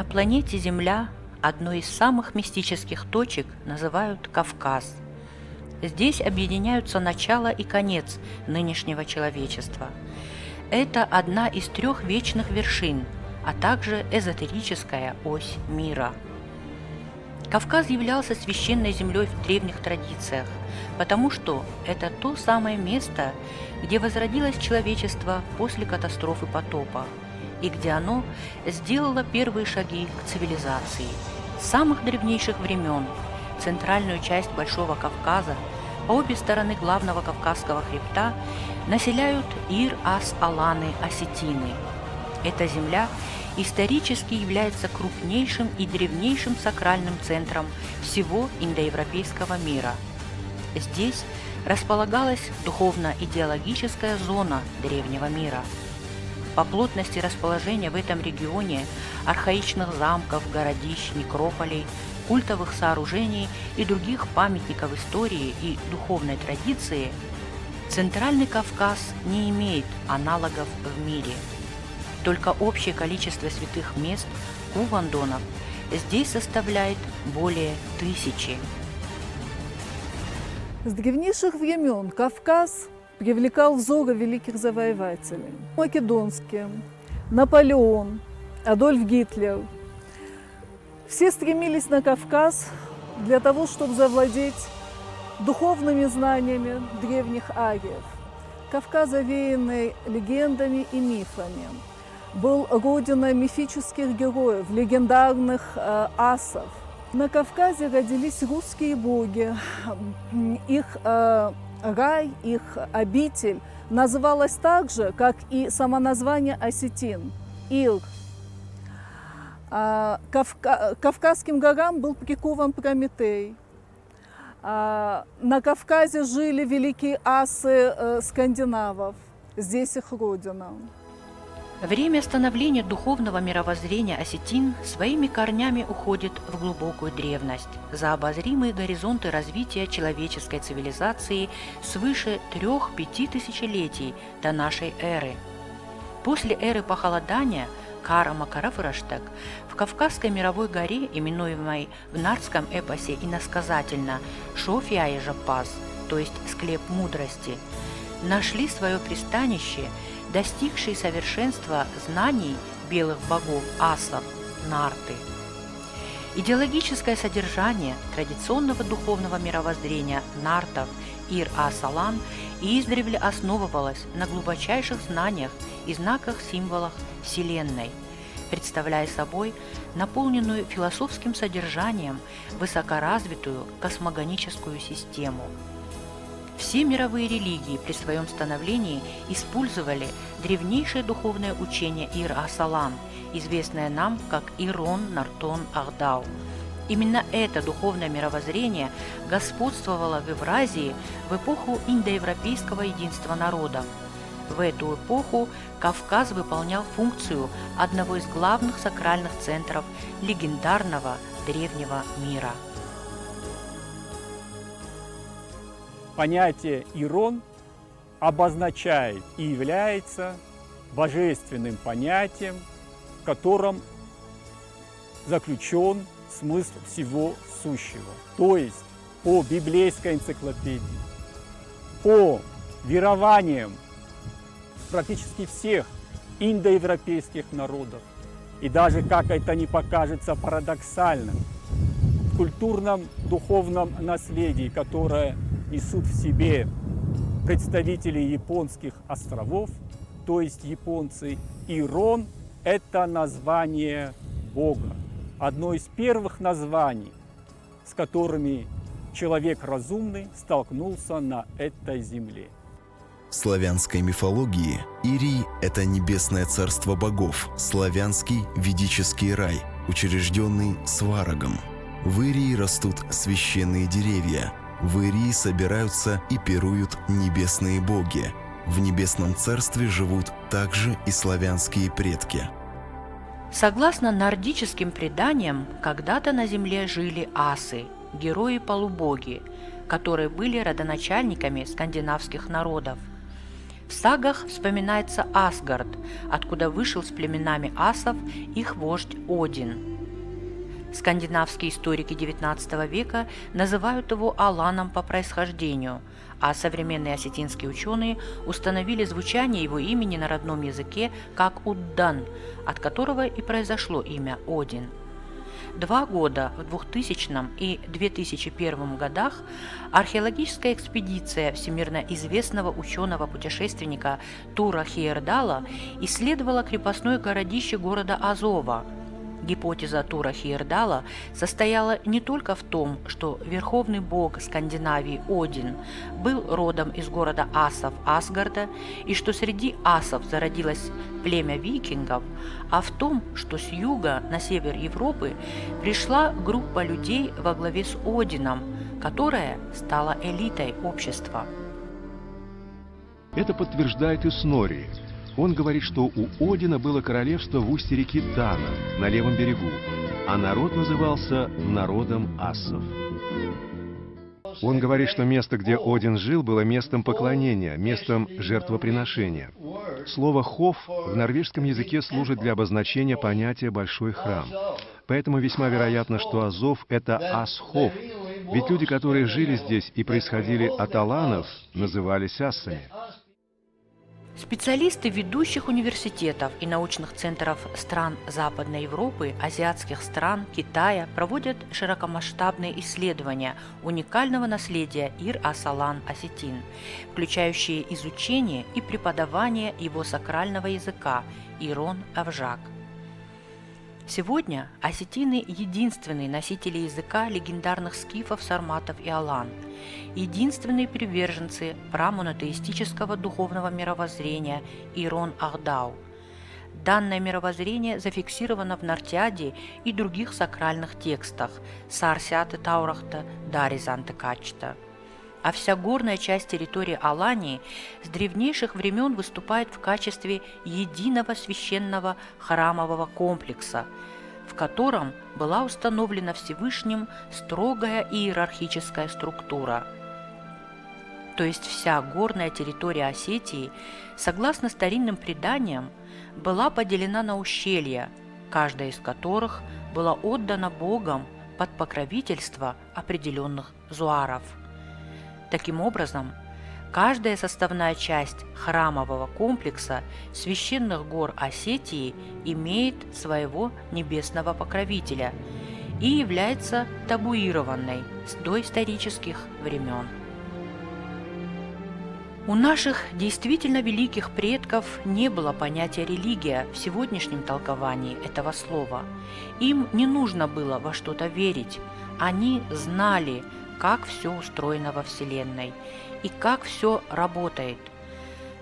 планете Земля одной из самых мистических точек называют Кавказ. Здесь объединяются начало и конец нынешнего человечества. Это одна из 3 вечных вершин, а также эзотерическая ось мира. Кавказ являлся священной землей в древних традициях, потому что это то самое место, где возродилось человечество после катастрофы потопа, и где оно сделало первые шаги к цивилизации. С самых древнейших времен центральную часть Большого Кавказа по обе стороны главного Кавказского хребта населяют Ир-ас-Аланы осетины. Эта земля исторически является крупнейшим и древнейшим сакральным центром всего индоевропейского мира. Здесь располагалась духовно-идеологическая зона древнего мира. По плотности расположения в этом регионе архаичных замков, городищ, некрополей, культовых сооружений и других памятников истории и духовной традиции, Центральный Кавказ не имеет аналогов в мире. Только общее количество святых мест, кувандонов, здесь составляет более 1000. С древнейших времен Кавказ привлекал взоры великих завоевателей. Македонские, Наполеон, Адольф Гитлер. Все стремились на Кавказ для того, чтобы завладеть духовными знаниями древних ариев. Кавказ, овеянный легендами и мифами, был родиной мифических героев, легендарных асов. На Кавказе родились русские боги. Их рай, их обитель называлась так же, как и само название осетин – Ир. Кавказским горам был прикован Прометей. На Кавказе жили великие асы скандинавов. Здесь их родина. Время становления духовного мировоззрения осетин своими корнями уходит в глубокую древность, за обозримые горизонты развития человеческой цивилизации свыше 3-5 тысячелетий до нашей эры. После эры похолодания Кара-Макарафыраштак в Кавказской мировой горе, именуемой в нардском эпосе иносказательно Шофьяежапаз, то есть склеп мудрости, нашли свое пристанище достигшие совершенства знаний белых богов асов, нарты. Идеологическое содержание традиционного духовного мировоззрения нартов Ир-ас-Алан издревле основывалось на глубочайших знаниях и знаках-символах Вселенной, представляя собой наполненную философским содержанием высокоразвитую космогоническую систему. Все мировые религии при своем становлении использовали древнейшее духовное учение Ир-ас-Алан, известное нам как Ирон-Нартон-Ахдау. Именно это духовное мировоззрение господствовало в Евразии в эпоху индоевропейского единства народов. В эту эпоху Кавказ выполнял функцию одного из главных сакральных центров легендарного древнего мира. Понятие «ирон» обозначает и является божественным понятием, в котором заключен смысл всего сущего. То есть по библейской энциклопедии, по верованиям практически всех индоевропейских народов, и даже, как это ни покажется парадоксальным, в культурном духовном наследии, которое несут в себе представители японских островов, то есть японцы, Ирон – это название Бога. Одно из первых названий, с которыми человек разумный столкнулся на этой земле. В славянской мифологии Ирий – это небесное царство богов, славянский ведический рай, учрежденный Сварогом. В Ирии растут священные деревья. В Ирии собираются и пируют небесные боги. В небесном царстве живут также и славянские предки. Согласно нордическим преданиям, когда-то на земле жили асы, герои-полубоги, которые были родоначальниками скандинавских народов. В сагах вспоминается Асгард, откуда вышел с племенами асов их вождь Один. Скандинавские историки XIX века называют его аланом по происхождению, а современные осетинские ученые установили звучание его имени на родном языке как Уддан, от которого и произошло имя Один. 2 года в 2000 и 2001 годах археологическая экспедиция всемирно известного ученого-путешественника Тура Хейердала исследовала крепостное городище города Азова. Гипотеза Тура Хейердала состояла не только в том, что верховный бог Скандинавии Один был родом из города асов Асгарда и что среди асов зародилось племя викингов, а в том, что с юга на север Европы пришла группа людей во главе с Одином, которая стала элитой общества. Это подтверждает и Снорри. Он говорит, что у Одина было королевство в устье реки Тана, на левом берегу, а народ назывался народом ассов. Он говорит, что место, где Один жил, было местом поклонения, местом жертвоприношения. Слово «хов» в норвежском языке служит для обозначения понятия «большой храм». Поэтому весьма вероятно, что Азов — это Асхов, ведь люди, которые жили здесь и происходили от аланов, назывались ассами. Специалисты ведущих университетов и научных центров стран Западной Европы, азиатских стран, Китая проводят широкомасштабные исследования уникального наследия Ир-Асалан-Осетин, включающие изучение и преподавание его сакрального языка Ирон-Авжак. Сегодня осетины – единственные носители языка легендарных скифов, сарматов и алан, единственные приверженцы прамонотеистического духовного мировоззрения Ирон-Ахдау. Данное мировоззрение зафиксировано в Нартиаде и других сакральных текстах Сарсиаты Таурахта, Даризанты Качта. А вся горная часть территории Алании с древнейших времен выступает в качестве единого священного храмового комплекса, в котором была установлена Всевышним строгая иерархическая структура. То есть вся горная территория Осетии, согласно старинным преданиям, была поделена на ущелья, каждая из которых была отдана Богом под покровительство определенных зуаров. Таким образом, каждая составная часть храмового комплекса священных гор Осетии имеет своего небесного покровителя и является табуированной с доисторических времен. У наших действительно великих предков не было понятия «религия» в сегодняшнем толковании этого слова. Им не нужно было во что-то верить, они знали, как все устроено во Вселенной и как все работает.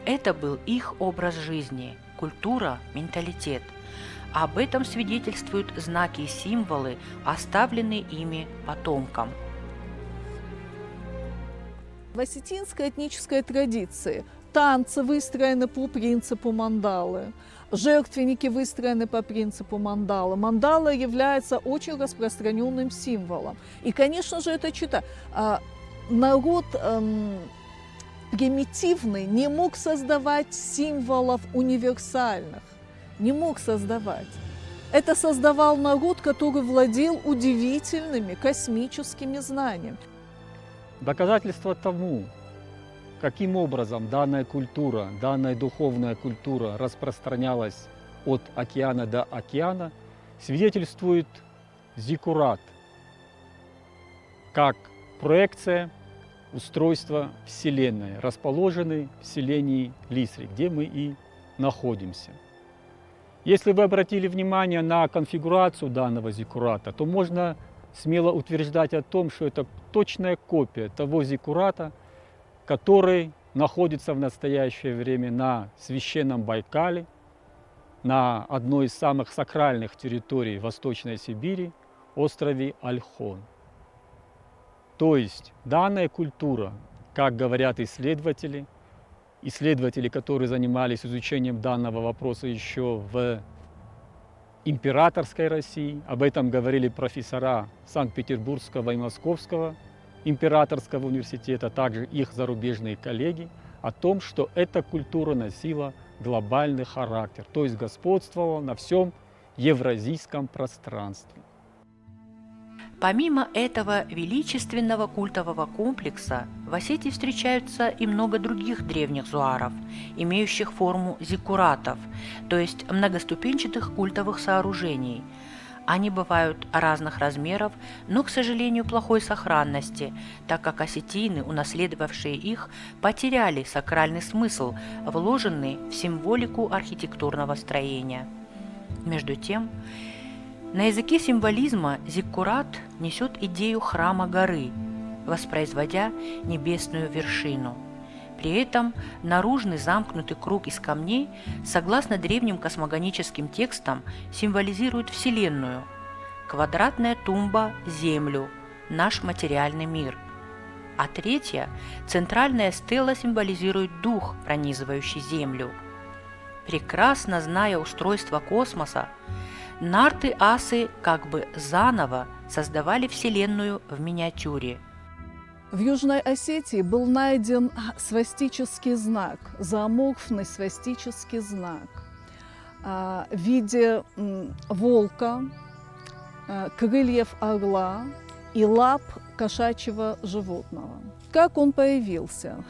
Это был их образ жизни, культура, менталитет. Об этом свидетельствуют знаки и символы, оставленные ими потомкам. В осетинской этнической традиции танцы выстроены по принципу мандалы, жертвенники выстроены по принципу мандалы. Мандала является очень распространенным символом. И, конечно же, это чудо. Народ примитивный не мог создавать символов универсальных, не мог создавать. Это создавал народ, который владел удивительными космическими знаниями. Доказательство тому, каким образом данная культура, данная духовная культура распространялась от океана до океана, свидетельствует зиккурат, как проекция устройства Вселенной, расположенной в селении Лисри, где мы и находимся. Если вы обратили внимание на конфигурацию данного зиккурата, то можно смело утверждать о том, что это точная копия того зиккурата, который находится в настоящее время на священном Байкале, на одной из самых сакральных территорий Восточной Сибири, острове Ольхон. То есть данная культура, как говорят исследователи, которые занимались изучением данного вопроса еще в императорской России, об этом говорили профессора Санкт-Петербургского и Московского императорского университета, также их зарубежные коллеги, о том, что эта культура носила глобальный характер, то есть господствовала на всем евразийском пространстве. Помимо этого величественного культового комплекса, в Осетии встречаются и много других древних зуаров, имеющих форму зиккуратов, то есть многоступенчатых культовых сооружений. Они бывают разных размеров, но, к сожалению, плохой сохранности, так как осетины, унаследовавшие их, потеряли сакральный смысл, вложенный в символику архитектурного строения. Между тем, на языке символизма зиккурат несет идею храма горы, воспроизводя небесную вершину. При этом наружный замкнутый круг из камней, согласно древним космогоническим текстам, символизирует Вселенную, квадратная тумба – Землю, наш материальный мир. А третья, центральная стела символизирует дух, пронизывающий Землю. Прекрасно зная устройство космоса, нарты-асы как бы заново создавали Вселенную в миниатюре. В Южной Осетии был найден свастический знак, зооморфный свастический знак в виде волка, крыльев орла и лап кошачьего животного. Как он появился?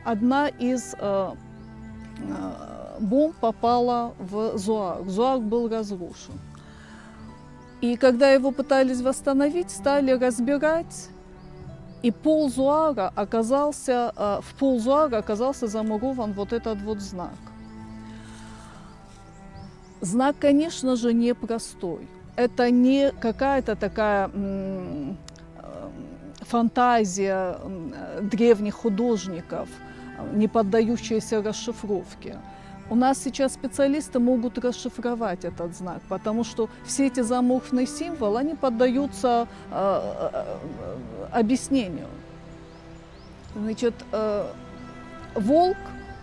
Одна из бомб попала в Зуар. Зуар был разрушен. И когда его пытались восстановить, стали разбирать, и в пол Зуара оказался замурован вот этот вот знак. Знак, конечно же, непростой. Это не какая-то такая фантазия древних художников, не поддающаяся расшифровке. У нас сейчас специалисты могут расшифровать этот знак, потому что все эти зооморфные символы, они поддаются объяснению. Значит, волк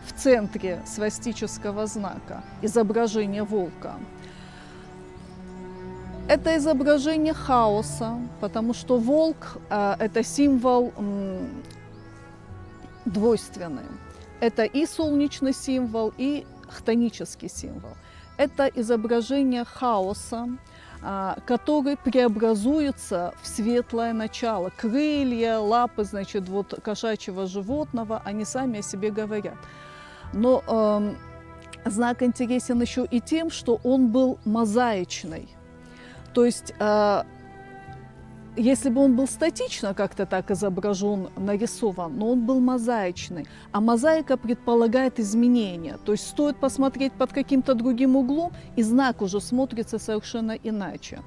в центре свастического знака, изображение волка, это изображение хаоса, потому что волк это символ двойственный. Это и солнечный символ, и хтонический символ. Это изображение хаоса, который преобразуется в светлое начало. Крылья, лапы, значит, вот кошачьего животного, они сами о себе говорят. Но знак интересен еще и тем, что он был мозаичный. То есть, если бы он был статично как-то так изображен, нарисован, но он был мозаичный. А мозаика предполагает изменения. То есть стоит посмотреть под каким-то другим углом, и знак уже смотрится совершенно иначе.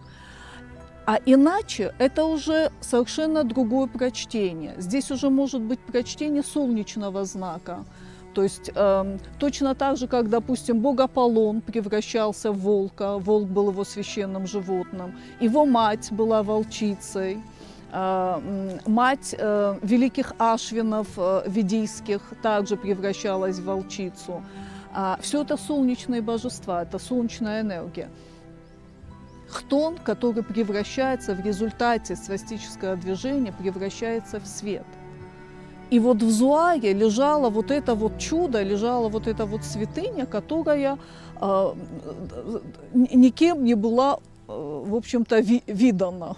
А иначе это уже совершенно другое прочтение. Здесь уже может быть прочтение солнечного знака. То есть точно так же, как, допустим, бог Аполлон превращался в волка, волк был его священным животным, его мать была волчицей, мать великих ашвинов ведийских также превращалась в волчицу. Все это солнечные божества, это солнечная энергия. Хтон, который превращается в результате свастического движения, превращается в свет. И вот в Зуаре лежало вот это вот чудо, лежала вот эта вот святыня, которая никем не была, в общем-то, видана.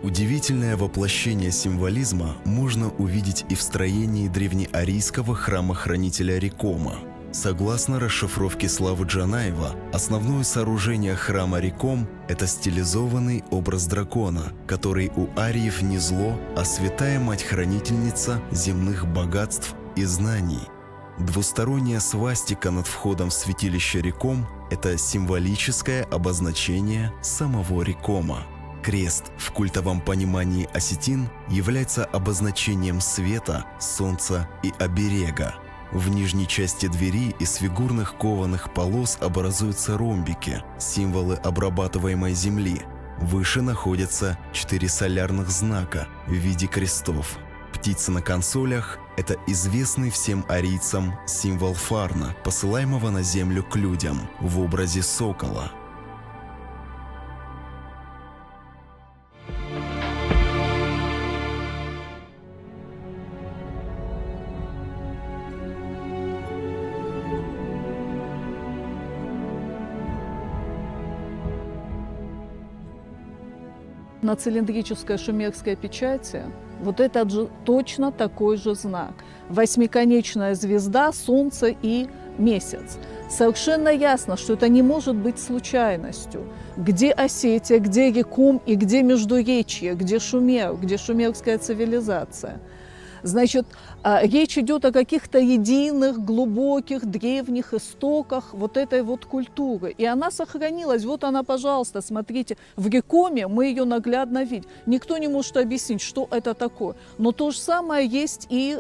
Удивительное воплощение символизма можно увидеть и в строении древнеарийского храма-хранителя Рекома. Согласно расшифровке Славы Джанаева, основное сооружение храма Реком – это стилизованный образ дракона, который у ариев не зло, а святая мать-хранительница земных богатств и знаний. Двусторонняя свастика над входом в святилище Реком – это символическое обозначение самого Рекома. Крест в культовом понимании осетин является обозначением света, солнца и оберега. В нижней части двери из фигурных кованых полос образуются ромбики, символы обрабатываемой земли. Выше находятся 4 солярных знака в виде крестов. Птица на консолях – это известный всем арийцам символ фарна, посылаемого на землю к людям в образе сокола. на цилиндрической шумерской печати, вот это же точно такой же знак. Восьмиконечная звезда, солнце и месяц. Совершенно ясно, что это не может быть случайностью. Где Осетия, где Рекум и где Междуречье, где Шумер, где шумерская цивилизация. Значит, речь идет о каких-то единых, глубоких, древних истоках вот этой вот культуры. И она сохранилась. Вот она, пожалуйста, смотрите, в Рекоме мы ее наглядно видим. Никто не может объяснить, что это такое. Но то же самое есть и,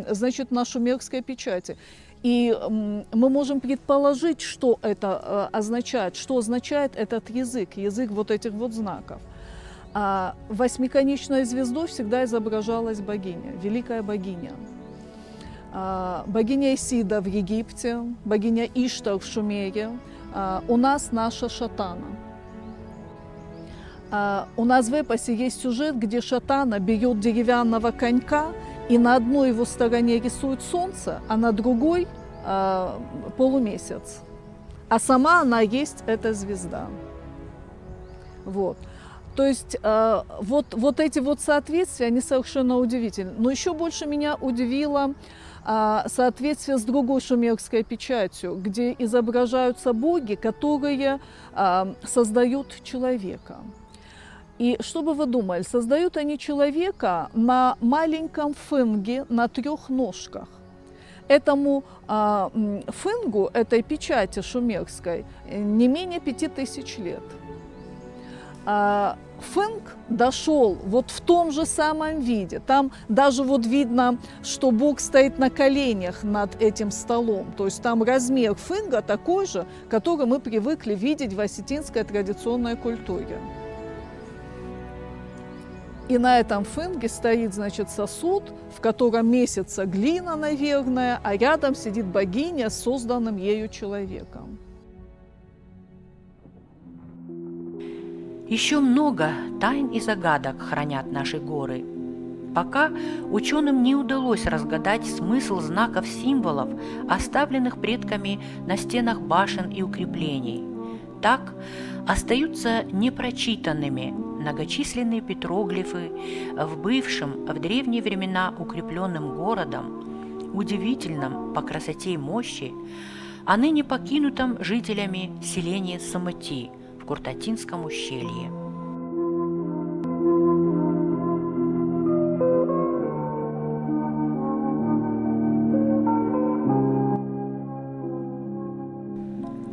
значит, на шумерской печати. И мы можем предположить, что это означает, что означает этот язык, язык вот этих вот знаков. А восьмиконечной звездой всегда изображалась богиня, великая богиня. Богиня Исида в Египте, богиня Иштар в Шумере, у нас наша Шатана. У нас в эпосе есть сюжет, где Шатана берет деревянного конька и на одной его стороне рисует солнце, а на другой полумесяц. А сама она есть эта звезда. Вот. То есть вот эти вот соответствия, они совершенно удивительны. Но еще больше меня удивило соответствие с другой шумерской печатью, где изображаются боги, которые создают человека. И что бы вы думали, создают они человека на маленьком фынге на 3 ножках. Этому фынгу, этой печати шумерской, не менее 5000 лет. Фынг дошел вот в том же самом виде. Там даже вот видно, что Бог стоит на коленях над этим столом. То есть там размер фынга такой же, который мы привыкли видеть в осетинской традиционной культуре. И на этом фынге стоит, значит, сосуд, в котором месится глина, наверное, а рядом сидит богиня с созданным ею человеком. Еще много тайн и загадок хранят наши горы. Пока ученым не удалось разгадать смысл знаков-символов, оставленных предками на стенах башен и укреплений. Так остаются непрочитанными многочисленные петроглифы в бывшем в древние времена укрепленным городом, удивительном по красоте и мощи, а ныне покинутом жителями селения Самыти в Куртатинском ущелье.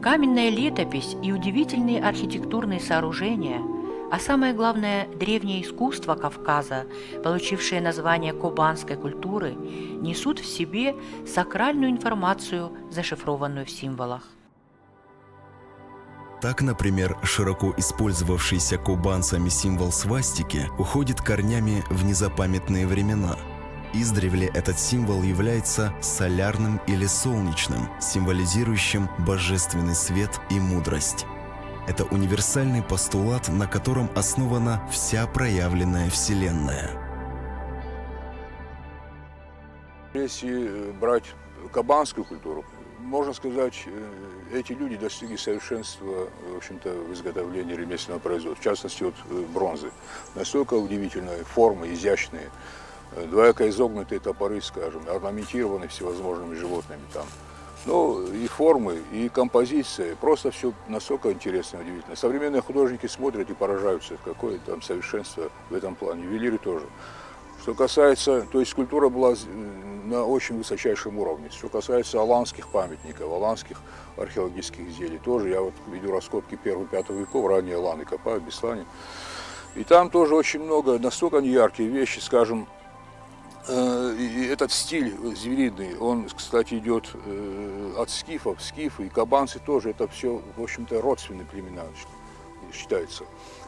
Каменная летопись и удивительные архитектурные сооружения, а самое главное – древнее искусство Кавказа, получившее название кубанской культуры, несут в себе сакральную информацию, зашифрованную в символах. Так, например, широко использовавшийся кубанцами символ свастики уходит корнями в незапамятные времена. Издревле этот символ является солярным или солнечным, символизирующим божественный свет и мудрость. Это универсальный постулат, на котором основана вся проявленная Вселенная. Если брать кабанскую культуру, можно сказать, эти люди достигли совершенства, в общем-то, в изготовлении ремесленного производства, в частности, от бронзы. Настолько удивительные формы, изящные, двояко изогнутые топоры, скажем, орнаментированы всевозможными животными там. Ну, и формы, и композиция, просто все настолько интересно и удивительно. Современные художники смотрят и поражаются, какое там совершенство в этом плане, ювелиры тоже. Что касается, то есть скульптура была на очень высочайшем уровне. Что касается аланских памятников, аланских археологических изделий, тоже я вот веду раскопки 1-5 веков, ранние аланы копаю, Беслане. И там тоже очень много, настолько неяркие вещи, скажем, и этот стиль звериный, он, кстати, идет от скифов, скифы и кабанцы тоже, это все, в общем-то, родственные племена считается.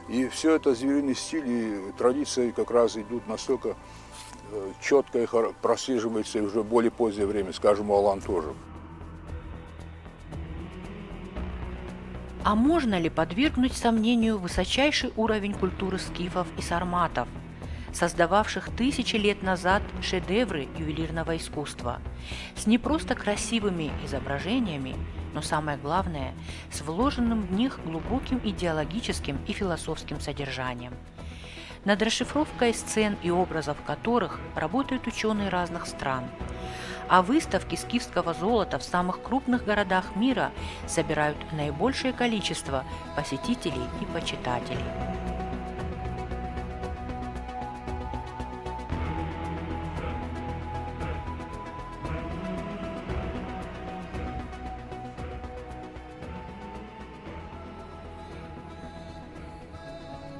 И все это звериный стиль и традиции как раз идут настолько четко и прослеживается и уже в более позднее время, скажем, у алан тоже. А можно ли подвергнуть сомнению высочайший уровень культуры скифов и сарматов, создававших тысячи лет назад шедевры ювелирного искусства, с не просто красивыми изображениями, но самое главное, с вложенным в них глубоким идеологическим и философским содержанием? над расшифровкой сцен и образов которых работают ученые разных стран. А выставки скифского золота в самых крупных городах мира собирают наибольшее количество посетителей и почитателей.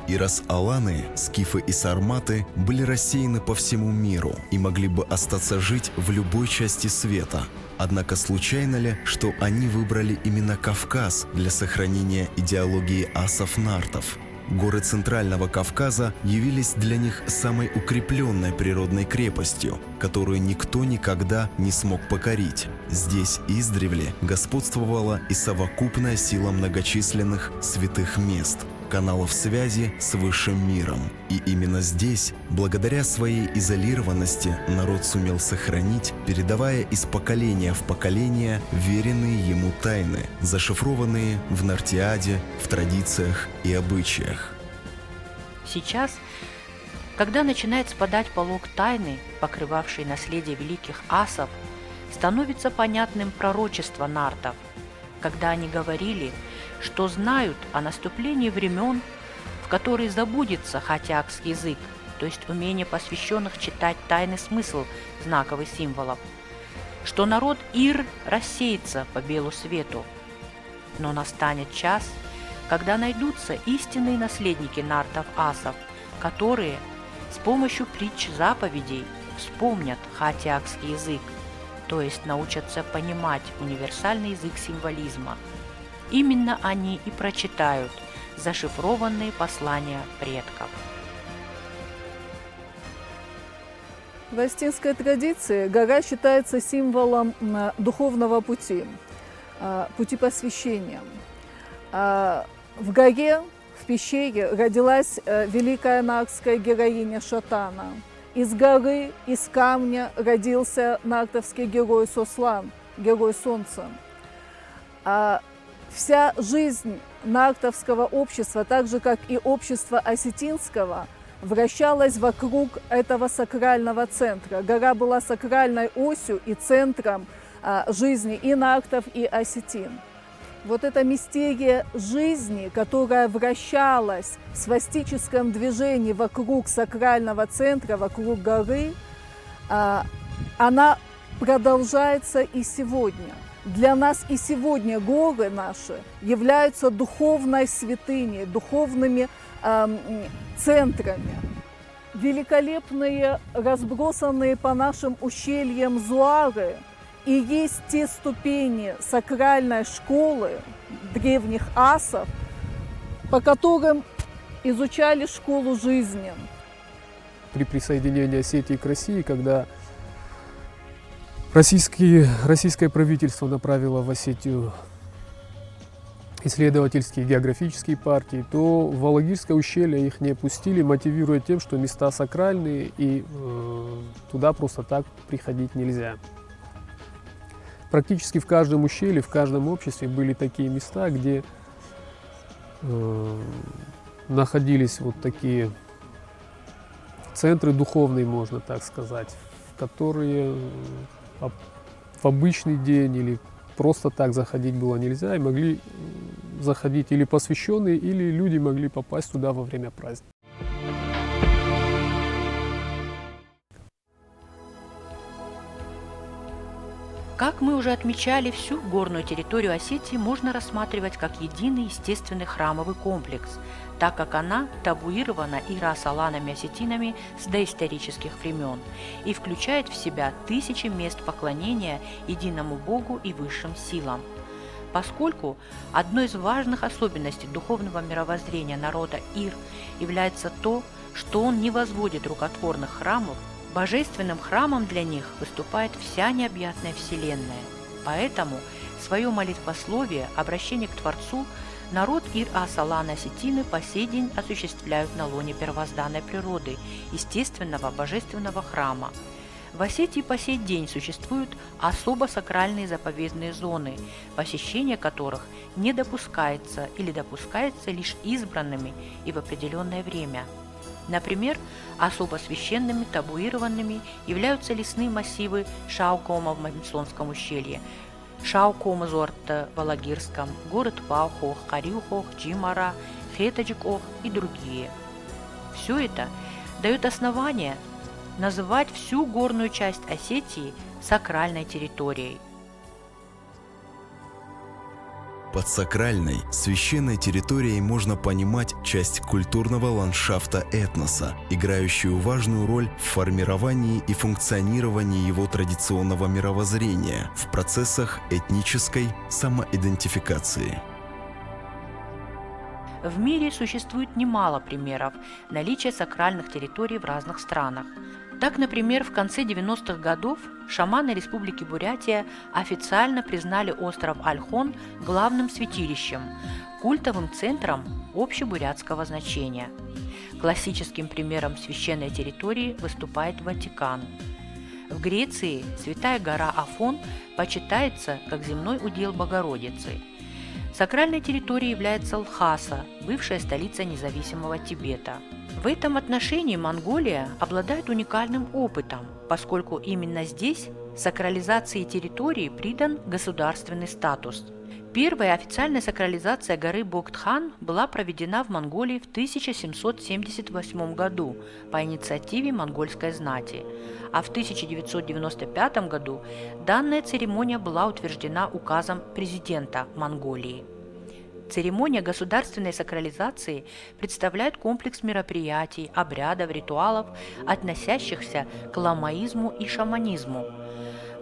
Ирас-Аланы, скифы и сарматы были рассеяны по всему миру и могли бы остаться жить в любой части света. Однако случайно ли, что они выбрали именно Кавказ для сохранения идеологии асов-нартов? Горы Центрального Кавказа явились для них самой укрепленной природной крепостью, которую никто никогда не смог покорить. Здесь издревле господствовала и совокупная сила многочисленных святых мест, каналов связи с высшим миром. И именно здесь, благодаря своей изолированности, народ сумел сохранить, передавая из поколения в поколение веренные ему тайны, зашифрованные в нартиаде, в традициях и обычаях. Сейчас, когда начинает спадать полог тайны, покрывавший наследие великих асов, становится понятным пророчество нартов, когда они говорили, что знают о наступлении времен, в которые забудется хатиакский язык, то есть умение посвященных читать тайный смысл знаков и символов, что народ Ир рассеется по белу свету. Но настанет час, когда найдутся истинные наследники нартов-асов, которые с помощью притч заповедей вспомнят хатиакский язык, то есть научатся понимать универсальный язык символизма. Именно они и прочитают зашифрованные послания предков. В астинской традиции гора считается символом духовного пути, пути посвящения. В горе, в пещере родилась великая нартская героиня Шатана. Из горы, из камня родился нартовский герой Сослан, герой солнца. Вся жизнь нартовского общества, так же как и общества осетинского, вращалась вокруг этого сакрального центра. Гора была сакральной осью и центром жизни и нартов, и осетин. Вот эта мистерия жизни, которая вращалась в свастическом движении вокруг сакрального центра, вокруг горы, она продолжается и сегодня. Для нас и сегодня горы наши являются духовной святыней, духовными центрами. Великолепные, разбросанные по нашим ущельям зуары и есть те ступени сакральной школы древних асов, по которым изучали школу жизни. При присоединении Осетии к России, когда российское правительство направило в Осетию исследовательские географические партии, то в Алагирское ущелье их не пустили, мотивируя тем, что места сакральные и туда просто так приходить нельзя. Практически в каждом ущелье, в каждом обществе были такие места, где находились вот такие центры духовные, можно так сказать, в которые в обычный день или просто так заходить было нельзя, и могли заходить или посвященные, или люди могли попасть туда во время праздника. Как мы уже отмечали, всю горную территорию Осетии можно рассматривать как единый естественный храмовый комплекс, так как она табуирована ирас-аланами-осетинами с доисторических времен и включает в себя тысячи мест поклонения единому Богу и высшим силам. Поскольку одной из важных особенностей духовного мировоззрения народа Ир является то, что он не возводит рукотворных храмов, божественным храмом для них выступает вся необъятная Вселенная. Поэтому свое молитвословие, обращение к Творцу, народ Ир-Ас-Алан-Осетины по сей день осуществляют на лоне первозданной природы, естественного божественного храма. В Осетии по сей день существуют особо сакральные заповедные зоны, посещение которых не допускается или допускается лишь избранными и в определенное время. Например, особо священными, табуированными являются лесные массивы Шаукома в Мамислонском ущелье, Шаукома-Зорта в Алагирском, город Паухох, Кариухох, Джимара, Хетаджик-Ох и другие. Все это дает основание называть всю горную часть Осетии сакральной территорией. Под сакральной, священной территорией можно понимать часть культурного ландшафта этноса, играющую важную роль в формировании и функционировании его традиционного мировоззрения в процессах этнической самоидентификации. В мире существует немало примеров наличия сакральных территорий в разных странах. Так, например, в конце 90-х годов шаманы Республики Бурятия официально признали остров Ольхон главным святилищем, культовым центром общебурятского значения. Классическим примером священной территории выступает Ватикан. В Греции Святая гора Афон почитается как земной удел Богородицы. Сакральной территорией является Лхаса, бывшая столица независимого Тибета. В этом отношении Монголия обладает уникальным опытом, поскольку именно здесь сакрализации территории придан государственный статус. Первая официальная сакрализация горы Богтхан была проведена в Монголии в 1778 году по инициативе монгольской знати, а в 1995 году данная церемония была утверждена указом президента Монголии. Церемония государственной сакрализации представляет комплекс мероприятий, обрядов, ритуалов, относящихся к ламаизму и шаманизму.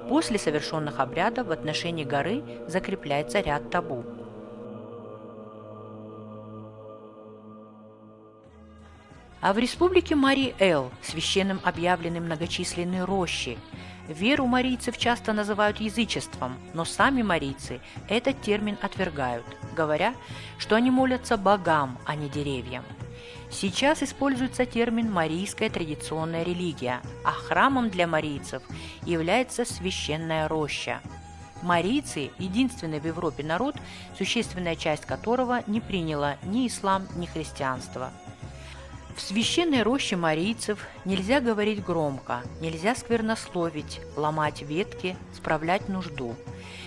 После совершенных обрядов в отношении горы закрепляется ряд табу. А в республике Мари-Эл священным объявлены многочисленные рощи. Веру марийцев часто называют язычеством, но сами марийцы этот термин отвергают, говоря, что они молятся богам, а не деревьям. Сейчас используется термин «марийская традиционная религия», а храмом для марийцев является священная роща. Марийцы – единственный в Европе народ, существенная часть которого не приняла ни ислам, ни христианство. В священной роще марийцев нельзя говорить громко, нельзя сквернословить, ломать ветки, справлять нужду.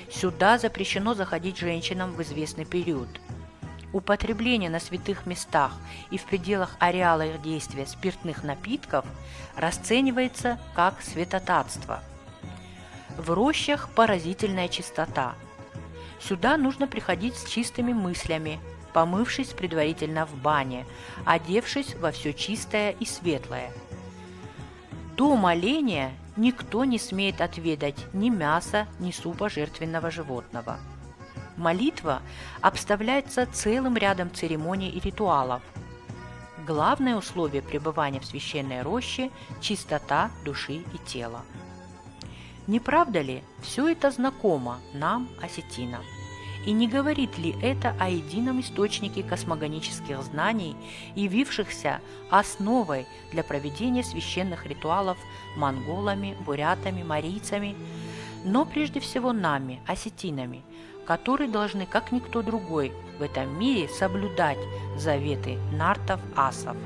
Сюда запрещено заходить женщинам в известный период. Употребление на святых местах и в пределах ареала их действия спиртных напитков расценивается как святотатство. В рощах поразительная чистота. Сюда нужно приходить с чистыми мыслями, помывшись предварительно в бане, одевшись во все чистое и светлое. До моления никто не смеет отведать ни мяса, ни супа жертвенного животного. Молитва обставляется целым рядом церемоний и ритуалов. Главное условие пребывания в священной роще – чистота души и тела. Не правда ли, все это знакомо нам, осетинам? И не говорит ли это о едином источнике космогонических знаний, явившихся основой для проведения священных ритуалов монголами, бурятами, марийцами, но прежде всего нами, осетинами, которые должны, как никто другой, в этом мире соблюдать заветы нартов-асов.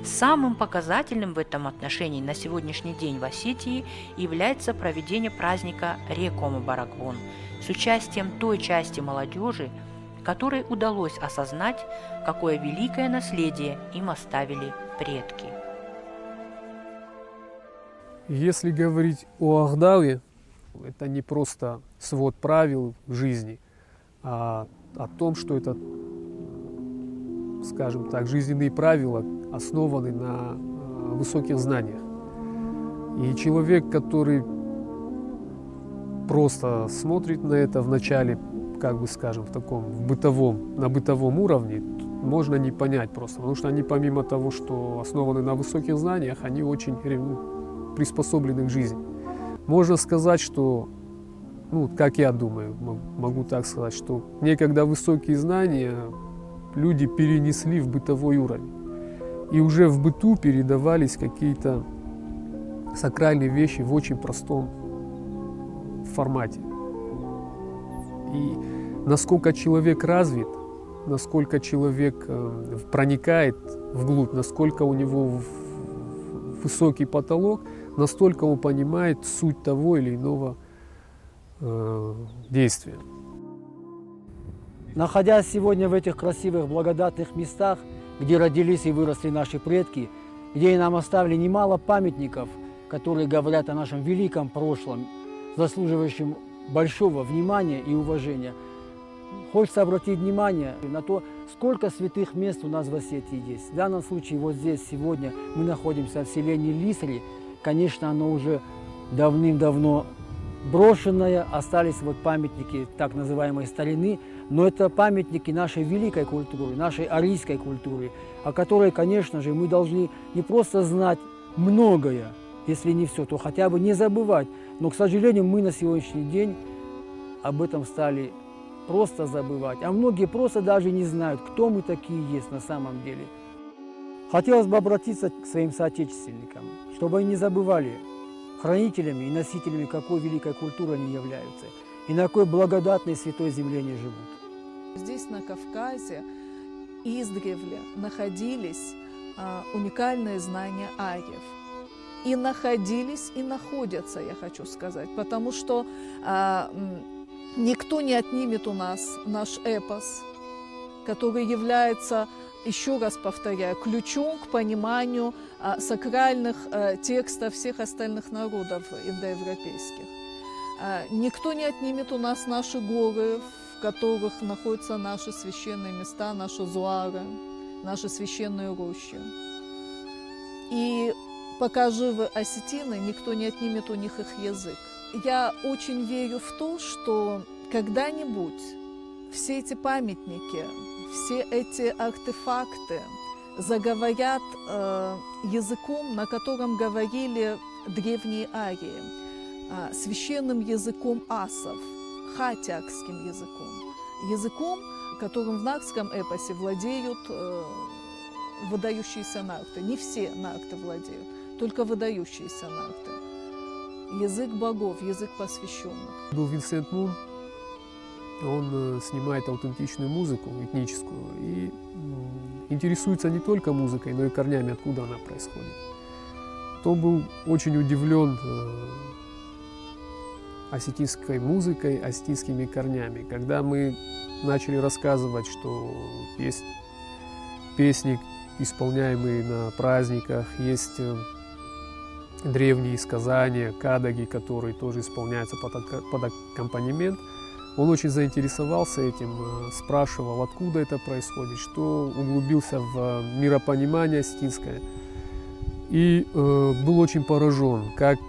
Самым показательным в этом отношении на сегодняшний день в Осетии является проведение праздника Рекома-Барагвон с участием той части молодежи, которой удалось осознать, какое великое наследие им оставили предки. Если говорить о Ахдаве, это не просто свод правил жизни, а о том, что это, скажем так, жизненные правила основаны на высоких знаниях. И человек, который просто смотрит на это вначале, как бы скажем, на бытовом уровне, можно не понять просто, потому что они помимо того, что основаны на высоких знаниях, они очень приспособлены к жизни. Можно сказать, что, как я думаю, могу так сказать, что некогда высокие знания люди перенесли в бытовой уровень. И уже в быту передавались какие-то сакральные вещи в очень простом формате. И насколько человек развит, насколько человек проникает вглубь, насколько у него высокий потолок, настолько он понимает суть того или иного действия. Находясь сегодня в этих красивых, благодатных местах, где родились и выросли наши предки, где нам оставили немало памятников, которые говорят о нашем великом прошлом, заслуживающем большого внимания и уважения, хочется обратить внимание на то, сколько святых мест у нас в Осетии есть. В данном случае вот здесь сегодня мы находимся в селении Лисри. Конечно, оно уже давным-давно брошенное, остались вот памятники так называемой старины, но это памятники нашей великой культуры, нашей арийской культуры, о которой, конечно же, мы должны не просто знать многое, если не все, то хотя бы не забывать. Но, к сожалению, мы на сегодняшний день об этом стали просто забывать, а многие просто даже не знают, кто мы такие есть на самом деле. Хотелось бы обратиться к своим соотечественникам, чтобы они не забывали, хранителями и носителями какой великой культуры они являются, и на какой благодатной святой земле они живут. Здесь, на Кавказе, издревле находились уникальные знания ариев. И находились, и находятся, я хочу сказать, потому что никто не отнимет у нас наш эпос, который является, еще раз повторяю, ключом к пониманию сакральных текстов всех остальных народов индоевропейских. Никто не отнимет у нас наши горы, в которых находятся наши священные места, наши зуары, наши священные рощи. И пока живы осетины, никто не отнимет у них их язык. Я очень верю в то, что когда-нибудь все эти памятники, все эти артефакты заговорят языком, на котором говорили древние арии, священным языком асов, хатиакским языком, которым в нартском эпосе владеют выдающиеся нарты. Не все нарты владеют, только выдающиеся нарты. Язык богов, язык посвященных. Был Винсент Мун, он снимает аутентичную музыку, этническую, и интересуется не только музыкой, но и корнями, откуда она происходит. Он был очень удивлен осетинской музыкой, осетинскими корнями. Когда мы начали рассказывать, что есть песни, исполняемые на праздниках, есть древние сказания, кадаги, которые тоже исполняются под аккомпанемент, он очень заинтересовался этим, спрашивал, откуда это происходит, что углубился в миропонимание осетинское. И был очень поражен как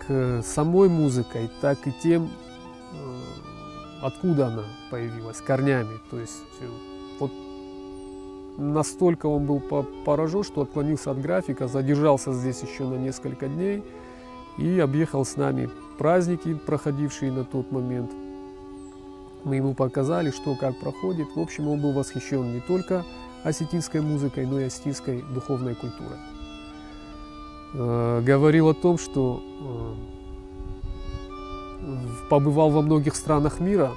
самой музыкой, так и тем, откуда она появилась, корнями. То есть вот настолько он был поражен, что отклонился от графика, задержался здесь еще на несколько дней и объехал с нами праздники, проходившие на тот момент. Мы ему показали, что как проходит. В общем, он был восхищен не только осетинской музыкой, но и осетинской духовной культурой. Говорил о том, что побывал во многих странах мира,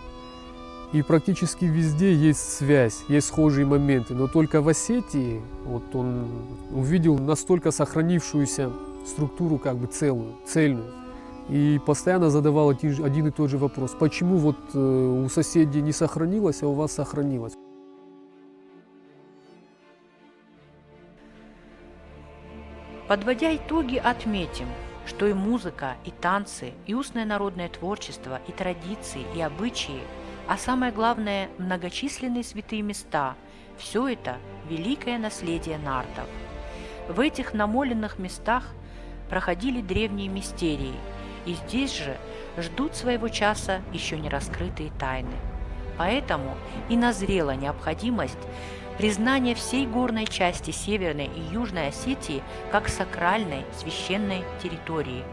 и практически везде есть связь, есть схожие моменты. Но только в Осетии вот он увидел настолько сохранившуюся структуру, как бы цельную. И постоянно задавал один и тот же вопрос. Почему вот у соседей не сохранилось, а у вас сохранилось? Подводя итоги, отметим, что и музыка, и танцы, и устное народное творчество, и традиции, и обычаи, а самое главное, многочисленные святые места – все это великое наследие нартов. В этих намоленных местах проходили древние мистерии, и здесь же ждут своего часа еще не раскрытые тайны. Поэтому и назрела необходимость признания всей горной части Северной и Южной Осетии как сакральной священной территории,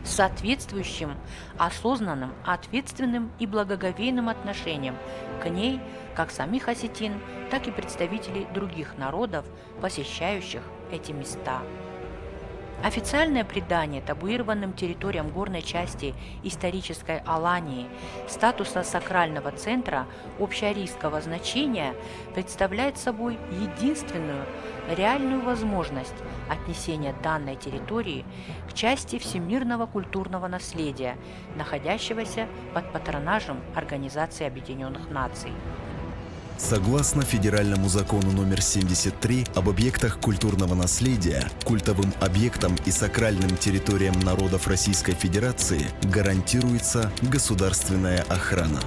с соответствующим осознанным, ответственным и благоговейным отношением к ней как самих осетин, так и представителей других народов, посещающих эти места. Официальное придание табуированным территориям горной части исторической Алании статуса сакрального центра общеарийского значения представляет собой единственную реальную возможность отнесения данной территории к части всемирного культурного наследия, находящегося под патронажем Организации Объединенных Наций. Согласно федеральному закону номер 73 об объектах культурного наследия, культовым объектам и сакральным территориям народов Российской Федерации гарантируется государственная охрана.